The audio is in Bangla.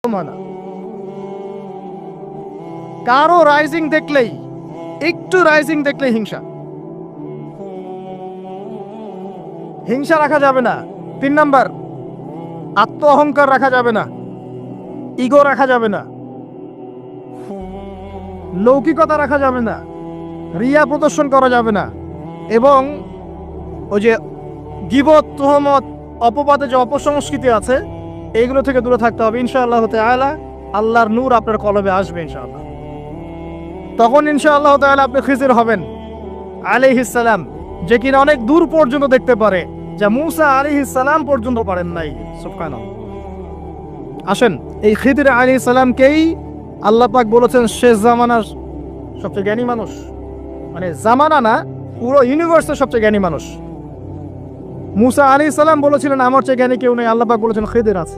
মানা। কারো রাইজিং দেখলেই, একটু রাইজিং দেখলেই হিংসা। হিংসা রাখা যাবে না। 3 নাম্বার, আত্ম অহংকার রাখা যাবে না, ইগো রাখা যাবে না, লৌকিকতা রাখা যাবে না, রিয়া প্রদর্শন করা যাবে না, এবং ওই যে গীবত, তুহমত, অপবাদে যে অপসংস্কৃতি আছে এইগুলো থেকে দূরে থাকতে হবে। ইনশাআল্লাহ তাআলা আল্লাহর নূর আপনার কলবে আসবে ইনশাআল্লাহ। তখন ইনশাআল্লাহ তাআলা আপনি খিজির হবেন আলাইহিস সালাম, যে কিনা অনেক দূর পর্যন্ত দেখতে পারে, যা মূসা আলাইহিস সালাম পর্যন্ত পারেন নাই। সুবহানাল্লাহ। আসেন, এই খিদির আলাইহিস সালামকেই আল্লাহ পাক বলেছেন শেষ জামানার সবচেয়ে জ্ঞানী মানুষ। মানে জামানা না, পুরো ইউনিভার্সের সবচেয়ে জ্ঞানী মানুষ। মূসা আলাইহিস সালাম বলেছিলেন আমার চেয়ে জ্ঞানী কেউ নেই, আল্লাহ পাক বলেছেন খিদির আছে।